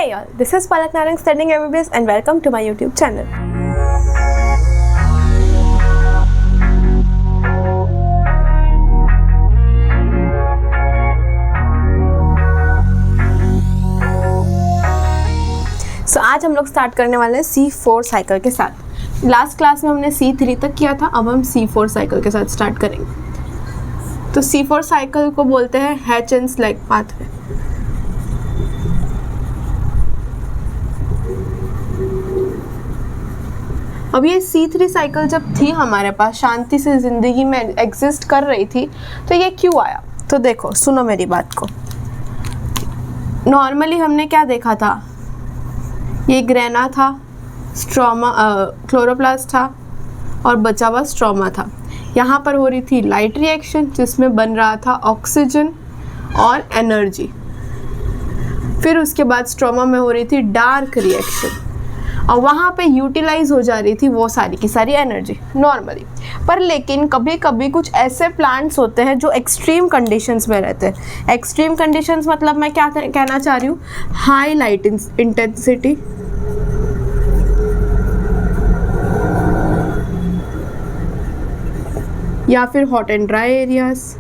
Hey y'all, this is Palak Narang studying MBBS and welcome to my YouTube channel. So आज हम लोग start करने वाले हैं C4 साइकिल के साथ। लास्ट क्लास में हमने C3 तक किया था, अब हम C4 साइकिल के साथ स्टार्ट करेंगे। तो C4 साइकिल को बोलते हैं हैचेंस लाइक पाथवे। अब ये C3 साइकिल जब थी हमारे पास, शांति से ज़िंदगी में एग्जिस्ट कर रही थी, तो ये क्यों आया? तो देखो, सुनो मेरी बात को। नॉर्मली हमने क्या देखा था, ये ग्रेना था, स्ट्रोमा क्लोरोप्लास्ट था और बचा हुआ स्ट्रोमा था। यहाँ पर हो रही थी लाइट रिएक्शन जिसमें बन रहा था ऑक्सीजन और एनर्जी। फिर उसके बाद स्ट्रोमा में हो रही थी डार्क रिएक्शन और वहाँ पे यूटिलाइज हो जा रही थी वो सारी की सारी एनर्जी नॉर्मली। पर लेकिन कभी कभी कुछ ऐसे प्लांट्स होते हैं जो एक्सट्रीम कंडीशंस में रहते हैं। एक्सट्रीम कंडीशंस मतलब मैं क्या कहना चाह रही हूँ, हाई लाइट इंटेंसिटी, या फिर हॉट एंड ड्राई एरियाज।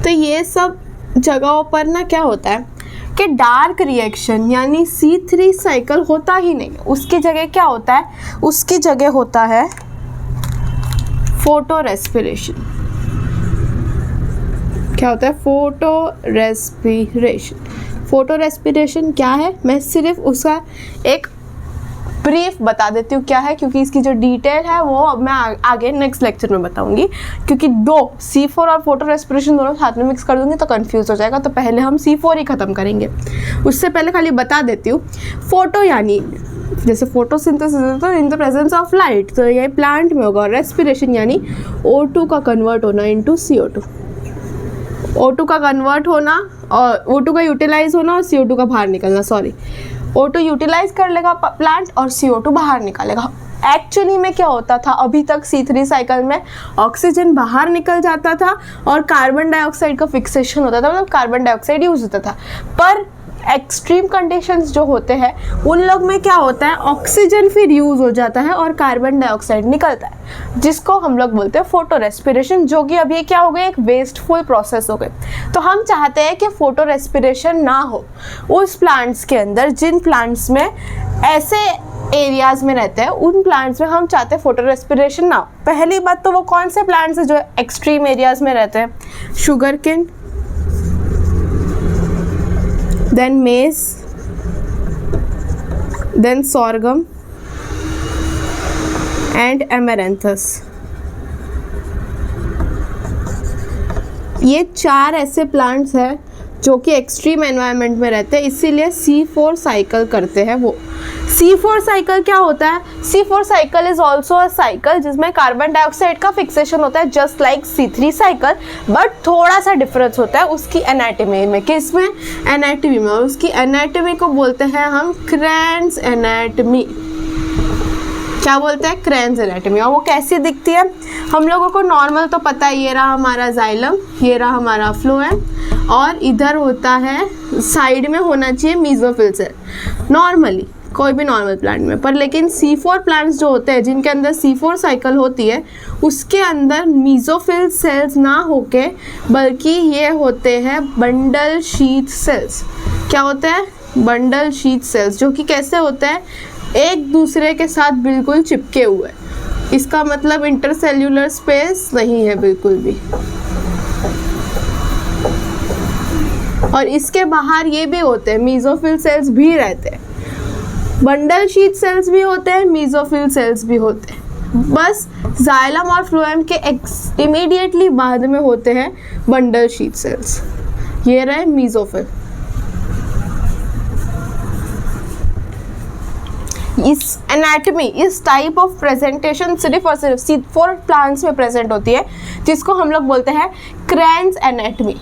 तो ये सब जगहों पर ना क्या होता है कि डार्क रिएक्शन यानी C3 साइकिल होता ही नहीं। उसकी जगह क्या होता है, उसकी जगह होता है फोटो रेस्पिरेशन। क्या होता है? Photo respiration. फोटो रेस्पिरेशन क्या है, मैं सिर्फ उसका एक ब्रीफ बता देती हूँ क्या है, क्योंकि इसकी जो डिटेल है वो मैं आगे नेक्स्ट लेक्चर में बताऊंगी। क्योंकि दो C4 और फोटो रेस्पिरेशन दोनों साथ में मिक्स कर दूंगी तो कंफ्यूज हो जाएगा। तो पहले हम C4 ही ख़त्म करेंगे। उससे पहले खाली बता देती हूँ, फोटो यानी जैसे फोटोसिंथेसिस तो in the presence of light, तो ये प्लांट में होगा। रेस्पिरेशन यानी O2 का कन्वर्ट होना इनटू CO2। O2 का कन्वर्ट होना और O2 का यूटिलाइज होना और CO2 का बाहर निकलना। सॉरी, O2 यूटिलाइज कर लेगा प्लांट और CO2 बाहर निकालेगा। एक्चुअली में क्या होता था, अभी तक C3 साइकिल में ऑक्सीजन बाहर निकल जाता था और कार्बन डाइऑक्साइड का फिक्सेशन होता था, मतलब कार्बन डाइऑक्साइड यूज होता था। पर एक्सट्रीम कंडीशंस जो होते हैं उन लोग में क्या होता है, ऑक्सीजन फिर यूज़ हो जाता है और कार्बन डाइऑक्साइड निकलता है, जिसको हम लोग बोलते हैं फोटो रेस्पिरेशन, जो कि अभी क्या हो गई, एक वेस्टफुल प्रोसेस हो गई। तो हम चाहते हैं कि फोटो रेस्पिरेशन ना हो उस प्लांट्स के अंदर जिन प्लांट्स में ऐसे एरियाज में रहते हैं, उन प्लांट्स में हम चाहते हैं फोटो रेस्पिरेशन ना हो। पहली बात तो वो कौन से प्लांट्स हैं जो एक्सट्रीम एरियाज में रहते हैं? Sugar cane, then maize, then sorghum and amaranthus। ये चार ऐसे प्लांट्स हैं जो कि एक्सट्रीम एनवायरनमेंट में रहते हैं, इसीलिए C4 साइकिल करते हैं वो। C4 साइकिल क्या होता है? C4 cycle is also a cycle जिसमें कार्बन डाइऑक्साइड का फिक्सेशन होता है just like C3 cycle, but थोड़ा सा डिफरेंस होता है उसकी एनाटॉमी में। किसमें? एनाटॉमी में। और उसकी एनाटॉमी को बोलते हैं हम क्रेन्स एनाटॉमी। क्या बोलते हैं? Cranes anatomy. और वो कैसी दिखती है? हम लोगों को नॉर्मल तो पता है, ये रहा हमारा जाइलम, ये रहा हमारा फ्लोएम, और इधर होता है साइड में होना चाहिए मीजोफिल सेल नॉर्मली कोई भी नॉर्मल प्लांट में। पर लेकिन C4 प्लांट्स जो होते हैं जिनके अंदर C4 साइकिल होती है, उसके अंदर मीजोफिल सेल्स ना होके बल्कि ये होते हैं बंडल शीथ सेल्स। क्या होते हैं? बंडल शीथ सेल्स, जो कि कैसे होते हैं, एक दूसरे के साथ बिल्कुल चिपके हुए। इसका मतलब इंटरसेल्यूलर स्पेस नहीं है बिल्कुल भी। और इसके बाहर ये भी होते हैं, मीजोफिल सेल्स भी रहते हैं। बंडल शीथ सेल्स भी होते हैं, मीजोफिल सेल्स भी होते हैं। बस जाइलम और फ्लोएम के इमीडिएटली बाद में होते हैं बंडल शीथ सेल्स। ये रहे मीजोफिल। इस एनाटॉमी, इस टाइप ऑफ प्रेजेंटेशन सिर्फ और सिर्फ C4 प्लांट्स में प्रेजेंट होती है, जिसको हम लोग बोलते हैं क्रेन्स एनाटॉमी।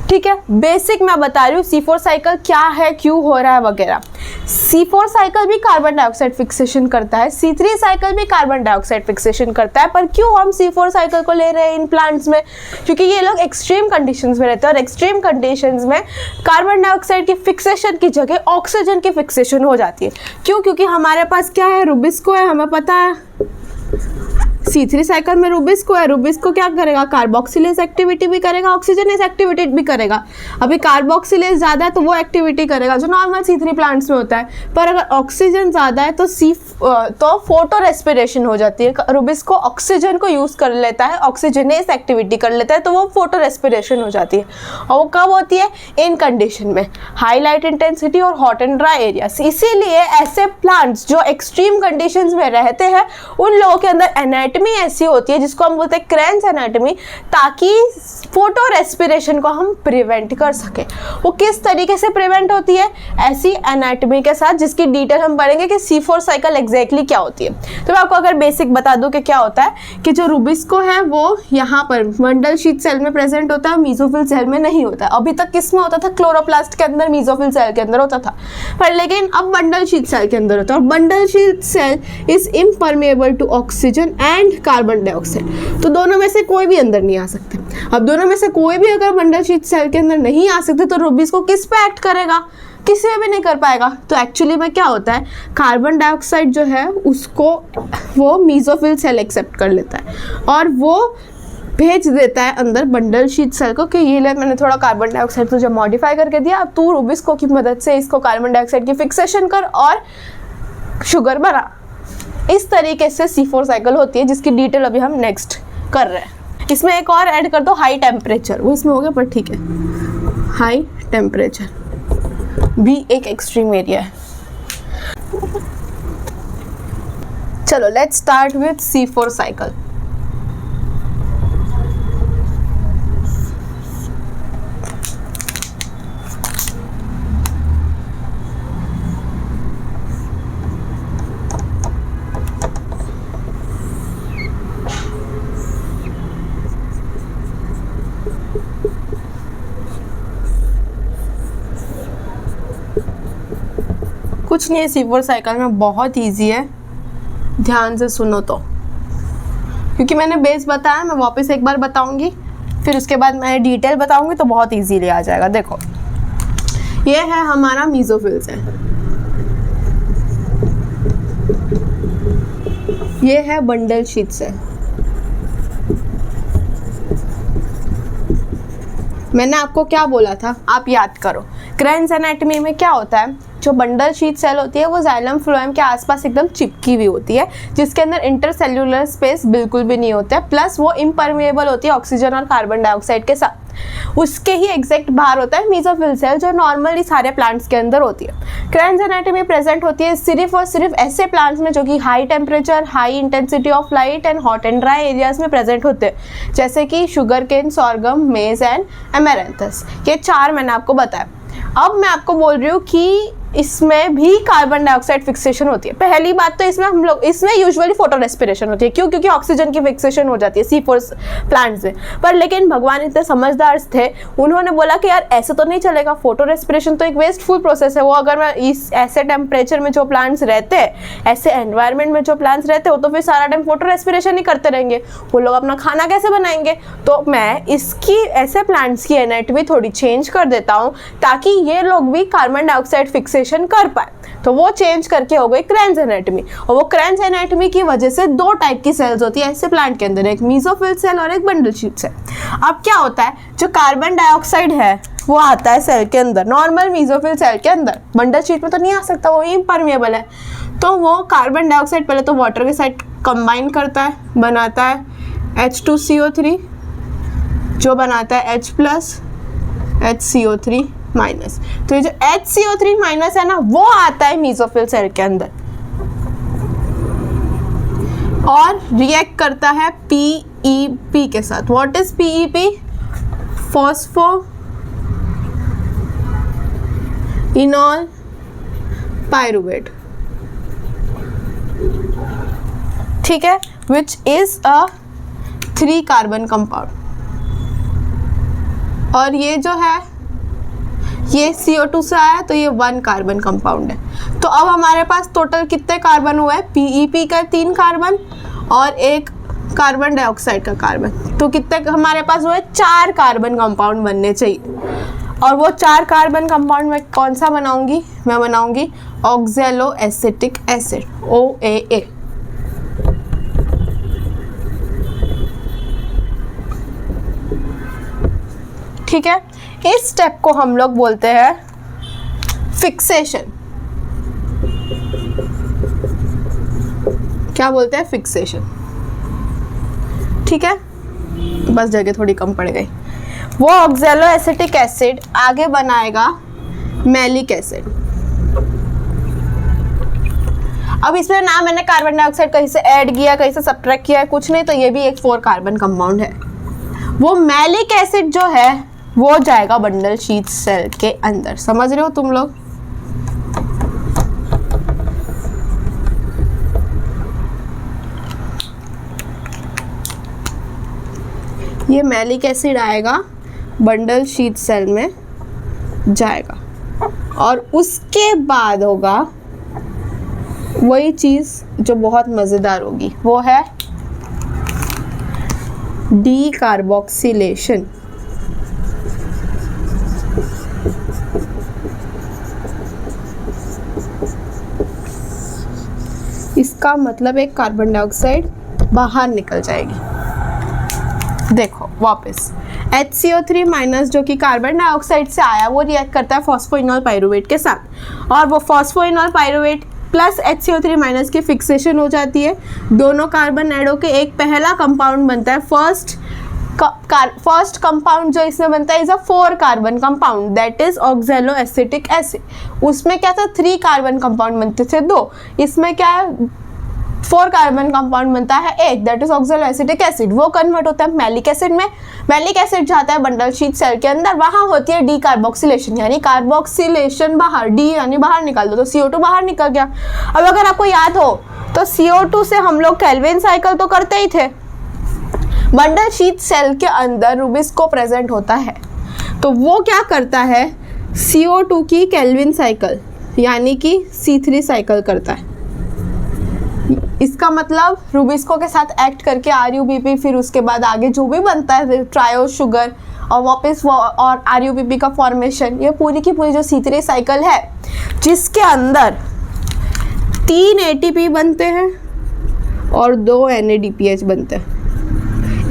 ठीक है, बेसिक मैं बता रही हूँ C4 साइकिल क्या है, क्यों हो रहा है वगैरह। C4 साइकिल भी कार्बन डाइऑक्साइड फिक्सेशन करता है, C3 साइकिल भी कार्बन डाइऑक्साइड फिक्सेशन करता है, पर क्यों हम C4 साइकिल को ले रहे हैं इन प्लांट्स में? क्योंकि ये लोग एक्सट्रीम कंडीशंस में रहते हैं और एक्सट्रीम कंडीशंस में कार्बन डाइऑक्साइड की फिक्सेशन की जगह ऑक्सीजन की फिक्सेशन हो जाती है। क्यों? क्योंकि हमारे पास क्या है, रुबिस्को है, हमें पता है C3 साइकिल में रुबिस्को है। रुबिस्को क्या करेगा, कार्बोक्सिलेज एक्टिविटी भी करेगा, ऑक्सीजनेज एक्टिविटी भी करेगा। अभी कार्बोक्सिलेज ज़्यादा है तो वो एक्टिविटी करेगा जो नॉर्मल C3 प्लांट्स में होता है, पर अगर ऑक्सीजन ज़्यादा है तो फोटो रेस्पिरेशन हो जाती है। रुबिस्को ऑक्सीजन को यूज़ कर लेता है, ऑक्सीजनेज एक्टिविटी कर लेता है, तो वो फोटो रेस्पिरेशन हो जाती है। और वो कब होती है? इन कंडीशन में, हाई लाइट इंटेंसिटी और हॉट एंड ड्राई एरियाज। इसीलिए ऐसे प्लांट्स जो एक्सट्रीम कंडीशंस में रहते हैं उन लोगों के अंदर एनाटॉमी ऐसी होती है जिसको हम बोलते हैं क्रेन्स एनाटॉमी, ताकि फोटो रेस्पिरेशन को हम प्रिवेंट कर सके। वो किस तरीके से प्रिवेंट होती है? ऐसी एनाटॉमी के साथ, जिसकी डिटेल हम पढ़ेंगे कि C4 साइकिल एग्जैक्टली क्या होती है। तो मैं आपको अगर बेसिक बता दूं कि क्या होता है, कि जो रुबिस्को है वो यहाँ पर मंडल शीथ सेल में प्रेजेंट होता है, मीसोफिल सेल में नहीं होता है। अभी तक किस में होता था? क्लोरोप्लास्ट के अंदर, मीसोफिल सेल के अंदर होता था, पर लेकिन अब बंडल शीथ सेल के अंदर होता है। और bundle sheath cell is impermeable to oxygen and carbon dioxide, तो दोनों में से कोई भी अंदर नहीं आ सकते। अब दोनों में से कोई भी अगर बंडल शीथ सेल के अंदर नहीं आ सकते तो रुबिस्को किस पे एक्ट करेगा? किसी में भी नहीं कर पाएगा। तो एक्चुअली में क्या होता है, कार्बन डाइऑक्साइड जो है उसको वो मीसोफिल सेल एक्सेप्ट कर लेता है और वो भेज देता है अंदर बंडल शीथ सेल को कि ये ले, मैंने थोड़ा कार्बन डाइऑक्साइड तुझे मॉडिफाई करके दिया, अब तू रुबिस्को की मदद से इसको कार्बन डाइऑक्साइड की फिक्सेशन कर और शुगर बना। इस तरीके से C4 साइकिल होती है, जिसकी डिटेल अभी हम नेक्स्ट कर रहे हैं। इसमें एक और ऐड कर दो, हाई टेम्परेचर। वो इसमें हो गया पर ठीक है, हाई टेम्परेचर भी एक एक्सट्रीम एरिया है। चलो let's start with C4 cycle. कुछ नहीं है C4 साइकिल में, बहुत इजी है, ध्यान से सुनो तो। क्योंकि मैंने बेस बताया, मैं वापस एक बार बताऊंगी, फिर उसके बाद मैं डिटेल बताऊंगी तो बहुत इजीली आ जाएगा। देखो ये है हमारा मीसोफिल सेल, ये है बंडल शीथ सेल। मैंने आपको क्या बोला था, आप याद करो। क्रेन्स एनाटॉमी में क्या होता है, जो बंडल शीथ सेल होती है वो जाइलम फ्लोएम के आसपास एकदम चिपकी हुई होती है, जिसके अंदर इंटरसेल्यूलर स्पेस बिल्कुल भी नहीं होता है, प्लस वो इम्परमेबल होती है ऑक्सीजन और कार्बन डाइऑक्साइड के साथ। उसके ही एग्जैक्ट बाहर होता है मीसोफिल सेल, जो नॉर्मली सारे प्लांट्स के अंदर होती है। क्रेन्स एनाटॉमी प्रेजेंट होती है सिर्फ और सिर्फ ऐसे प्लांट्स में जो कि high temperature, high intensity of light and hot and dry areas में प्रेजेंट होते हैं, जैसे कि शुगर केन, सॉर्गम, मेज एंड एमेरैंथस। ये चार मैंने आपको बताया। अब मैं आपको बोल रही हूँ कि इसमें भी कार्बन डाइऑक्साइड फिक्सेशन होती है। पहली बात तो इसमें यूजुअली फोटो रेस्पिरेशन होती है। क्यों? क्योंकि ऑक्सीजन की फिक्सेशन हो जाती है C4 प्लांट्स में। पर लेकिन भगवान इतने समझदार थे, उन्होंने बोला कि यार ऐसे तो नहीं चलेगा, फोटो रेस्पिरेशन तो एक वेस्टफुल प्रोसेस है। वो अगर मैं इस ऐसे टेम्परेचर में जो प्लांट्स रहते हैं, ऐसे एनवायरनमेंट में जो प्लांट्स रहते हैं, वो तो फिर सारा टाइम फोटो रेस्पिरेशन ही करते रहेंगे, वो लोग अपना खाना कैसे बनाएंगे? तो मैं इसकी ऐसे प्लांट्स की एनाटॉमी थोड़ी चेंज कर देता हूँ ताकि ये लोग भी कार्बन डाइऑक्साइड फिक्सेशन कर पाए। तो वो चेंज करके हो गई क्रेन्स एनाटॉमी। और वो क्रेन्स एनाटॉमी की वजह से दो टाइप की सेल्स होती है ऐसे प्लांट के अंदर, एक मीसोफिल सेल और एक बंडल शीथ सेल। अब क्या होता है, जो कार्बन डाइऑक्साइड है वो आता है सेल के अंदर, नॉर्मल मीसोफिल सेल के अंदर, बंडल शीथ में तो नहीं आ सकता, वो इम्परमेबल है। तो वो कार्बन डाइऑक्साइड पहले तो वाटर के साथ कंबाइन करता है, बनाता है H2CO3, जो बनाता है H+ HCO3-। तो ये जो HCO3- है ना, वो आता है मीसोफिल सेल के अंदर और रिएक्ट करता है PEP के साथ। What is PEP? Phospho इनॉल pyruvate, ठीक है, which is a 3 carbon compound. और ये जो है ये CO2 से आया, तो ये 1 कार्बन कंपाउंड है। तो अब हमारे पास टोटल कितने कार्बन हुए हैं? PEP का 3 कार्बन और 1 कार्बन डाइऑक्साइड का कार्बन, तो कितने हमारे पास हुए? 4 कार्बन कंपाउंड बनने चाहिए। और वो 4 कार्बन कंपाउंड में कौन सा बनाऊंगी? मैं बनाऊंगी ऑक्सैलो एसिटिक एसिड, OAA। ठीक है, इस स्टेप को हम लोग बोलते हैं फिक्सेशन। क्या बोलते हैं? फिक्सेशन। ठीक है, बस जगह थोड़ी कम पड़ गई। वो ऑक्सैलो एसिटिक एसिड आगे बनाएगा मैलिक एसिड। अब इसमें ना मैंने कार्बन डाइऑक्साइड कहीं से ऐड किया, कहीं से सब्ट्रैक्ट किया, कुछ नहीं, तो ये भी एक 4 कार्बन कंपाउंड है। वो मैलिक एसिड जो है वो जाएगा बंडल शीथ सेल के अंदर। समझ रहे हो तुम लोग? ये मैलिक एसिड आएगा बंडल शीथ सेल में जाएगा, और उसके बाद होगा वही चीज जो बहुत मजेदार होगी, वो है डीकार्बोक्सिलेशन। इसका मतलब एक कार्बन डाइऑक्साइड बाहर निकल जाएगी। देखो वापस HCO3 माइनस जो कि कार्बन डाइऑक्साइड से आया, वो रिएक्ट करता है फॉस्फोइनोल पाइरुवेट के साथ, और वो phosphoenol pyruvate plus HCO3 minus की फिक्सेशन हो जाती है। दोनों कार्बन ऐड होकर एक पहला कंपाउंड बनता है। फर्स्ट कंपाउंड जो इसमें बनता है is a 4 carbon compound, that is oxalo acetic acid. उसमें क्या था? 3 कार्बन कंपाउंड बनते थे 2, इसमें क्या है? 4 कार्बन कंपाउंड बनता है 1, that is oxalo acetic acid. वो कन्वर्ट होता है मैलिक एसिड में। मैलिक एसिड जाता है बंडल शीथ सेल के अंदर, वहां होती है डीकार्बोक्सिलेशन, यानी कार्बोक्सिलेशन बाहर, डी यानी बाहर निकाल दो, तो CO2 बाहर निकल गया। अब अगर आपको याद हो तो CO2 से हम लोग केल्विन साइकिल तो करते ही थे। बंडल शीथ सेल के अंदर रूबिस्को प्रेजेंट होता है, तो वो क्या करता है? CO2 की केल्विन साइकिल यानी कि C3 साइकिल करता है। इसका मतलब रूबिस्को के साथ एक्ट करके RUBP, फिर उसके बाद आगे जो भी बनता है ट्रायो शुगर और वापस और RUBP का फॉर्मेशन, ये पूरी की पूरी जो C3 साइकिल है, जिसके अंदर 3 ATP बनते हैं और 2 NADPH बनते हैं।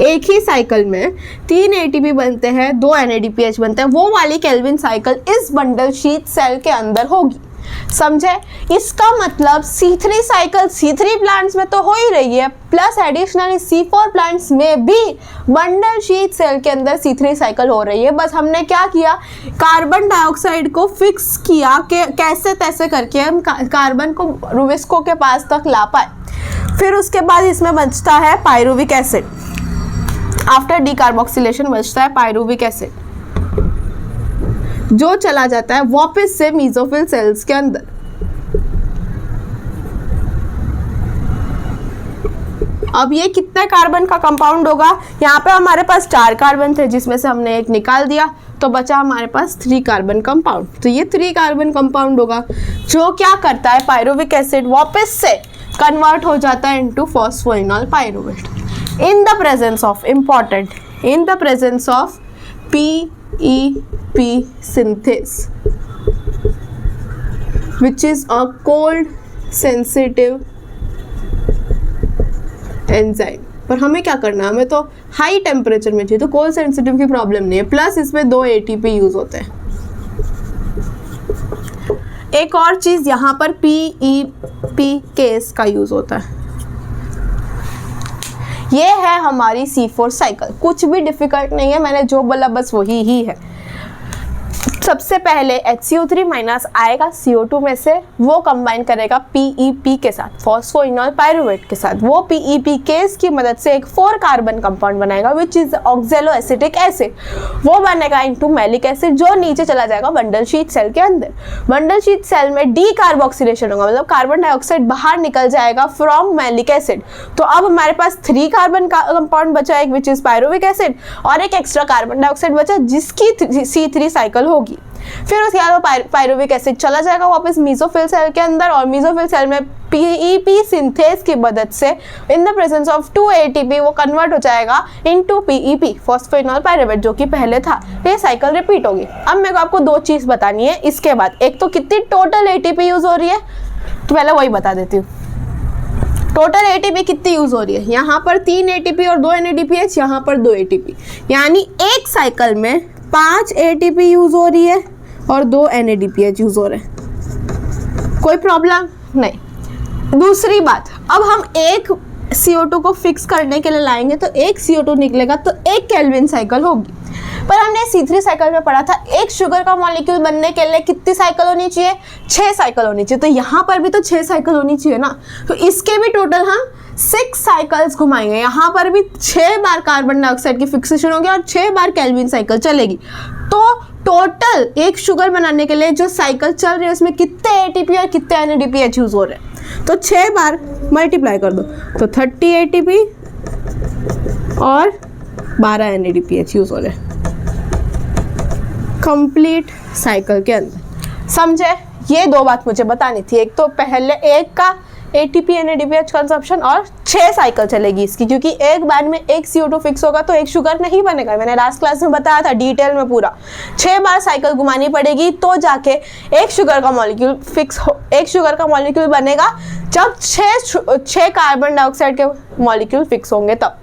एक ही साइकिल में 3 ATP बनते हैं, 2 NADPH बनते हैं, वो वाली केल्विन साइकिल इस बंडल शीथ सेल के अंदर होगी। समझे? इसका मतलब C3 साइकिल C3 प्लांट्स में तो हो ही रही है, प्लस एडिशनली C4 प्लांट्स में भी बंडल शीथ सेल के अंदर C3 साइकिल हो रही है। बस हमने क्या किया? कार्बन डाइऑक्साइड को फिक्स किया कि कैसे तैसे करके हम कार्बन को रूबिस्को के पास तक ला पाए। फिर उसके बाद इसमें बचता है पाइरुविक एसिड। आफ्टर डीकार्बोक्सिलेशन बचता है पाइरुविक एसिड, जो चला जाता है वापस से मेसोफिल सेल्स के अंदर। अब ये कितने कार्बन का कंपाउंड होगा? यहाँ पे हमारे पास 4 कार्बन थे, जिसमें से हमने 1 निकाल दिया, तो बचा हमारे पास 3 कार्बन कंपाउंड। तो ये 3 कार्बन कंपाउंड होगा, जो क्या करता है? पाइरुविक एसिड वापस से कन्वर्ट हो जाता है into phosphoenol pyruvate in the presence of PEP synthase, which is a cold sensitive enzyme। पर हमें क्या करना है? हमें तो हाई टेम्परेचर में चाहिए, तो कोल्ड सेंसिटिव की प्रॉब्लम नहीं है। प्लस इसमें 2 ATP यूज होते हैं। एक और चीज यहाँ पर PEP केस का यूज होता है। ये है हमारी C4 साइकिल, कुछ भी डिफिकल्ट नहीं है, मैंने जो बोला बस वही ही है। सबसे पहले HCO3 माइनस आएगा CO2 में से, वो कंबाइन करेगा PEP के साथ, फॉस्फोइनॉल पायरुवेट के साथ। वो PEP केस की मदद से एक 4 कार्बन कंपाउंड बनाएगा विच इज ऑक्जेलो एसिटिक एसिड। वो बनेगा इनटू मैलिक एसिड, जो नीचे चला जाएगा बंडल शीट सेल के अंदर। बंडल शीट सेल में डीकार्बोक्सिलेशन होगा, मतलब कार्बन डाइऑक्साइड बाहर निकल जाएगा फ्रॉम मैलिक एसिड। तो अब हमारे पास 3 कार्बन का कंपाउंड बचा, एक विच इज पायरुविक एसिड, और एक एक्स्ट्रा कार्बन डाइऑक्साइड बचा जिसकी C3 साइकिल होगी। फिर उसके बाद वो पायरुविक एसिड चला जाएगा वापस मेसोफिल सेल के अंदर, और मेसोफिल सेल में PEP सिंथेस की मदद से in the presence of 2 ATP वो कन्वर्ट हो जाएगा इनटू PEP, फॉस्फोइनॉल पायरुवेट, जो कि पहले था। ये साइकिल रिपीट होगी। अब मेरे को आपको 2 चीज बतानी है इसके बाद। एक तो कितनी टोटल ATP यूज हो रही है, तो पहले वही बता देती हूँ। टोटल ATP कितनी यूज हो रही है, यहाँ पर 3 ATP और 2 NADPH, यहाँ पर 2 ATP, यानी एक साइकिल में 5 ATP यूज हो रही है और 2 NADPH यूज हो रहे हैं। कोई प्रॉब्लम नहीं। दूसरी बात, अब हम एक CO2 को फिक्स करने के लिए लाएंगे तो एक CO2 निकलेगा तो एक केल्विन साइकिल होगी। पर हमने C3 साइकिल में पढ़ा था एक शुगर का मॉलिक्यूल बनने के लिए कितनी साइकिल होनी चाहिए, 6 साइकिल होनी चाहिए। तो यहाँ पर भी तो 6 साइकिल होनी चाहिए ना, तो इसके भी टोटल हम 6 साइकिल्स घुमाएंगे। यहाँ पर भी 6 बार कार्बन डाइऑक्साइड की फिक्सेशन होगी और 6 बार केल्विन साइकिल चलेगी। तो टोटल एक शुगर बनाने के लिए जो साइकिल चल रही है उसमें कितने ATP और कितने NADPH यूज हो रहे हैं, तो 6 बार मल्टीप्लाई कर दो तो 30 ATP और 12 NADPH यूज हो रहे हैं कंप्लीट साइकिल के अंदर। समझे? ये 2 बात मुझे बतानी थी। एक तो पहले एक का ATP NADPH कंजप्शन और 6 साइकिल चलेगी इसकी, क्योंकि एक बार में एक CO2 फिक्स होगा तो एक शुगर नहीं बनेगा। मैंने लास्ट क्लास में बताया था डिटेल में पूरा। 6 बार साइकिल घुमानी पड़ेगी तो जाके एक शुगर का मॉलिक्यूल फिक्स हो, एक शुगर का मॉलिक्यूल बनेगा जब 6 कार्बन डाइऑक्साइड के मॉलिक्यूल फिक्स होंगे तब।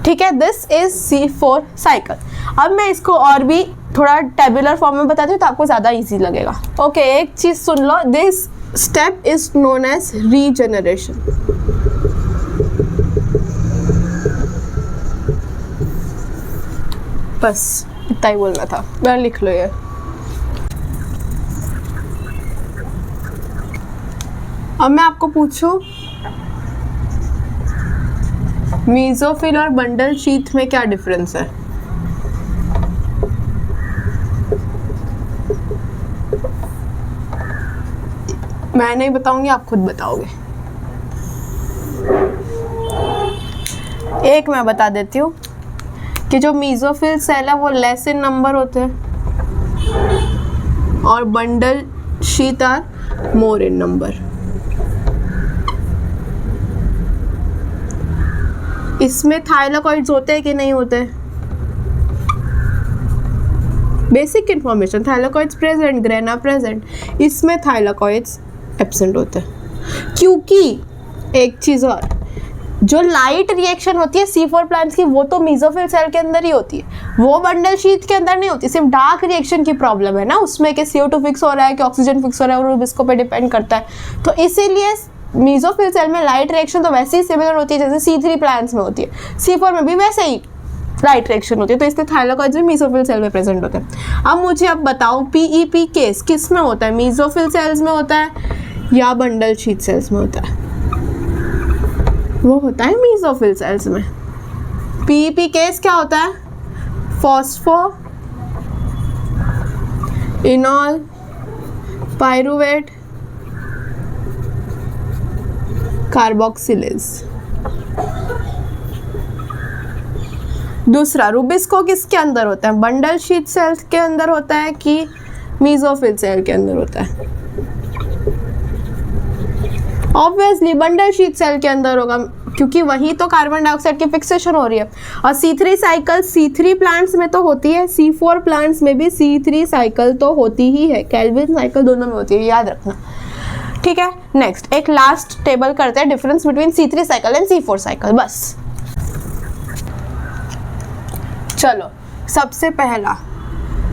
ठीक है, दिस इज C4 साइकिल। अब मैं इसको और भी थोड़ा टेबुलर फॉर्म में बताती हूँ तो आपको ज़्यादा इजी लगेगा। ओके, एक चीज़ सुन लो, this step is known as regeneration. बस इतना ही बोलना था, मैं लिख लो ये। अब मैं आपको पूछूं मेसोफिल और बंडल शीथ में क्या डिफरेंस है? मैं नहीं बताऊंगी, आप खुद बताओगे। एक मैं बता देती हूँ कि जो मेसोफिल सेल है वो लेस इन नंबर होते हैं और bundle sheath are more in number. इसमें थाइलाकॉइड्स होते हैं कि नहीं होते? Basic information, thylakoids present, grana present. इसमें थाइलाकॉइड्स एब्सेंट होते हैं क्योंकि एक चीज़ और, जो लाइट रिएक्शन होती है C4 प्लांट्स की वो तो मेसोफिल सेल के अंदर ही होती है, वो बंडल शीथ के अंदर नहीं होती। सिर्फ डार्क रिएक्शन की प्रॉब्लम है ना उसमें, कि CO2 फिक्स हो रहा है कि ऑक्सीजन फिक्स हो रहा है, और इसको पे डिपेंड करता है। तो इसीलिए मेसोफिल सेल में लाइट रिएक्शन तो वैसे ही सिमिलर होती है जैसे C3 प्लांट्स में होती है, C4 में भी वैसे ही लाइट रिएक्शन होती है। तो इसलिए थाइलाकॉइड्स भी मेसोफिल सेल में प्रेजेंट होते हैं। अब मुझे अब बताओ PEP केस किस में होता है, मेसोफिल सेल्स में होता है या बंडल शीथ सेल्स में होता है? वो होता है मेसोफिल सेल्स में। PEP केस क्या होता है? Phospho इनॉल pyruvate carboxylase. दूसरा रुबिस्को किसके अंदर होता है, बंडल शीथ सेल्स के अंदर होता है कि मेसोफिल सेल के अंदर होता है? ऑब्वियसली बंडल शीथ सेल के अंदर होगा, क्योंकि वहीं तो कार्बन डाइऑक्साइड की फिक्सेशन हो रही है। और C3 साइकिल C3 प्लांट्स में तो होती है, C4 प्लांट्स में भी C3 साइकिल तो होती ही है, केल्विन साइकिल दोनों में होती है, याद रखना। ठीक है, नेक्स्ट एक लास्ट टेबल करते हैं, difference between C3 cycle and C4 cycle. बस चलो, सबसे पहला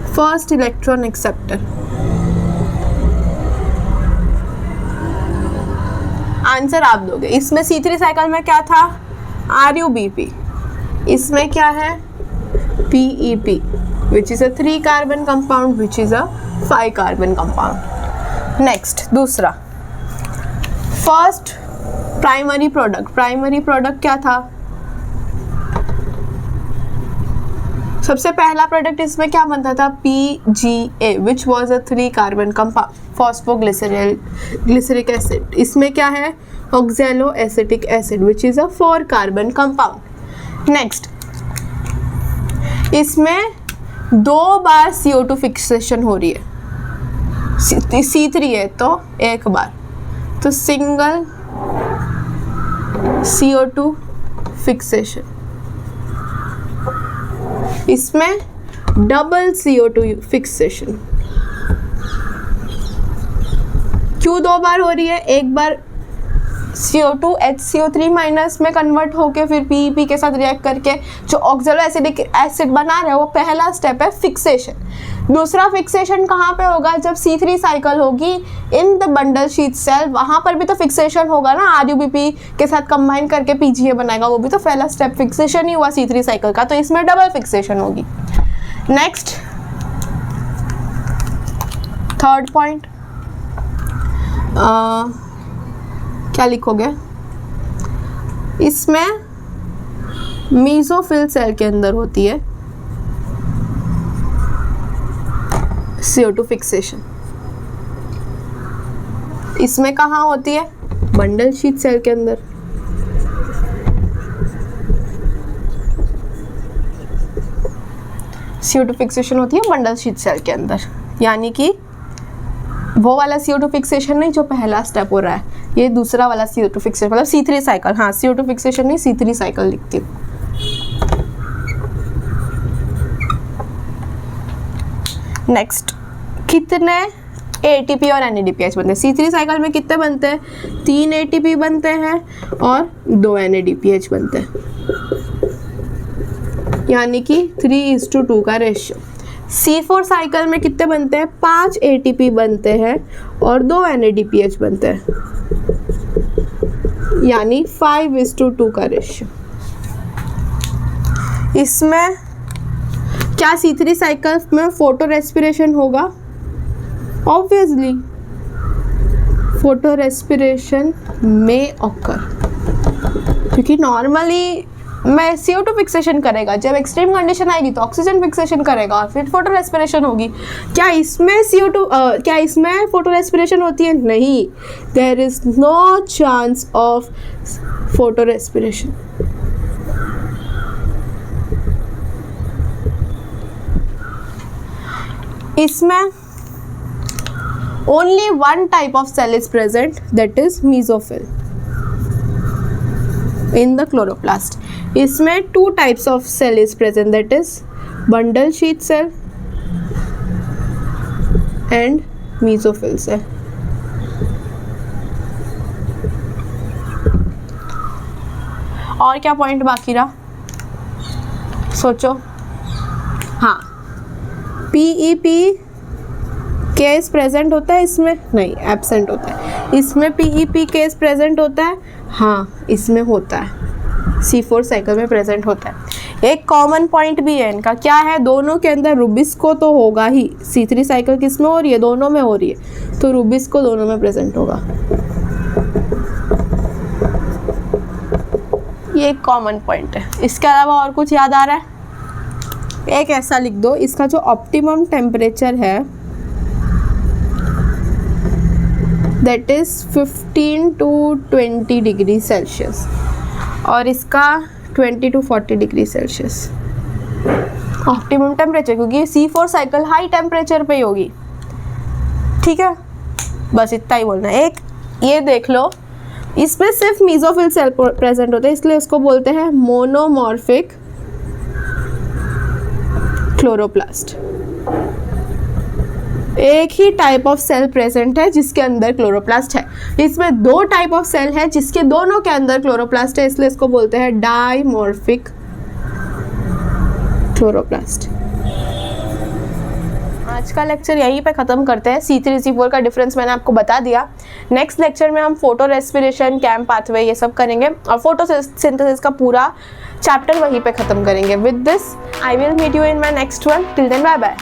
फर्स्ट इलेक्ट्रॉन एक्सेप्टर। आंसर आप दोगे। इसमें C3 साइकिल में क्या था? RUBP। इसमें क्या है? PEP। which is a 3 carbon compound, which is a 5 carbon compound. Next, दूसरा first primary product. Primary product क्या था? सबसे पहला प्रोडक्ट इसमें क्या बनता था? PGA, which was a 3 carbon compound, phosphoglyceric acid. इसमें क्या है? oxaloacetic acid, which is a 4 carbon compound. Next, इसमें 2 बार CO2 फिक्सेशन हो रही है. C3 है तो 1 बार, तो सिंगल CO2 फिक्सेशन. इसमें डबल CO2 फिक्सेशन. क्यों 2 बार हो रही है? एक बार CO2 HCO3 माइनस में कन्वर्ट होके फिर PEP के साथ रिएक्ट करके जो ऑक्सैलोएसिटिक एसिड बना रहा है, वो पहला स्टेप है फिक्सेशन. दूसरा फिक्सेशन कहाँ पे होगा? जब C3 साइकिल होगी in the bundle sheath cell, वहाँ पर भी तो फिक्सेशन होगा ना. RUBP के साथ कंबाइन करके PGA बनाएगा, वो भी तो पहला स्टेप फिक्सेशन ही हुआ C3 साइकिल का, तो इसमें डबल फिक्सेशन होगी. नेक्स्ट, थर्ड पॉइंट क्या लिखोगे? इसमें मीसोफिल सेल के अंदर होती है CO2 फिक्सेशन. इसमें कहाँ होती है? बंडल शीथ सेल के अंदर. CO2 फिक्सेशन होती है बंडल शीथ सेल के अंदर, यानी कि वो वाला CO2 फिक्सेशन नहीं जो पहला स्टेप हो रहा है, ये दूसरा वाला CO2 फिक्सेशन, मतलब C3 साइकिल. हाँ, CO2 फिक्सेशन नहीं, C3 साइकिल लिखती हूँ. नेक्स्ट, कितने ATP और NADPH बनते हैं? C3 साइकिल में कितने बनते हैं? 3 ATP बनते हैं और 2 NADPH बनते हैं, यानी कि 3:2 का रेशियो. C4 साइकिल में कितने बनते हैं? 5 ATP बनते हैं और 2 NADPH बनते हैं, यानी 5:2 का रेशियो. इसमें क्या C3 साइकिल में फोटो रेस्पिरेशन होगा? ऑब्वियसली फोटो रेस्पिरेशन में ऑकर, क्योंकि नॉर्मली मैं CO2 फिक्सेशन करेगा, जब एक्सट्रीम कंडीशन आएगी तो ऑक्सीजन फिक्सेशन करेगा और फिर फोटो रेस्पिरेशन होगी. क्या इसमें क्या इसमें फोटो रेस्पिरेशन होती है? नहीं, there is no chance of photorespiration. इसमें only one type of cell is present, that is mesophyll in the chloroplast. इसमें 2 types of cell is present, that is bundle sheath cell and mesophyll cell. और क्या point बाकी रहा? सोचो. हाँ, PEP case present होता है इसमें? नहीं, एब्सेंट होता है. इसमें PEP केस प्रेजेंट होता है? हाँ, इसमें होता है. C4 साइकिल में प्रेजेंट होता है. एक कॉमन पॉइंट भी है इनका, क्या है? दोनों के अंदर रुबिस्को तो होगा ही. C3 साइकिल किस में हो रही है? दोनों में हो रही है, तो रुबिस्को दोनों में प्रेजेंट होगा. ये एक कॉमन पॉइंट है. इसके अलावा और कुछ याद आ रहा है? एक ऐसा लिख दो, इसका जो ऑप्टिमम टेम्परेचर है that is 15 to 20 degree Celsius और इसका 20 to 40 degree Celsius optimum temperature, क्योंकि C4 साइकिल हाई टेम्परेचर पे ही होगी. ठीक है, बस इतना ही बोलना है. एक ये देख लो, इसमें सिर्फ मेसोफिल सेल प्रेजेंट होते हैं, इसलिए इसको बोलते हैं मोनोमॉर्फिक क्लोरोप्लास्ट. एक ही टाइप ऑफ सेल प्रेजेंट है जिसके अंदर क्लोरोप्लास्ट है. इसमें 2 टाइप ऑफ सेल है जिसके दोनों के अंदर क्लोरोप्लास्ट है, इसलिए इसको बोलते हैं डाइमॉर्फिक क्लोरोप्लास्ट. आज का लेक्चर यहीं पे ख़त्म करते हैं। C3 C4 का डिफरेंस मैंने आपको बता दिया। नेक्स्ट लेक्चर में हम फोटो रेस्पिरेशन, कैम पाथवे ये सब करेंगे और फोटोसिंथेसिस का पूरा चैप्टर वहीं पे ख़त्म करेंगे। With this I will meet you in my next one. Till then bye bye.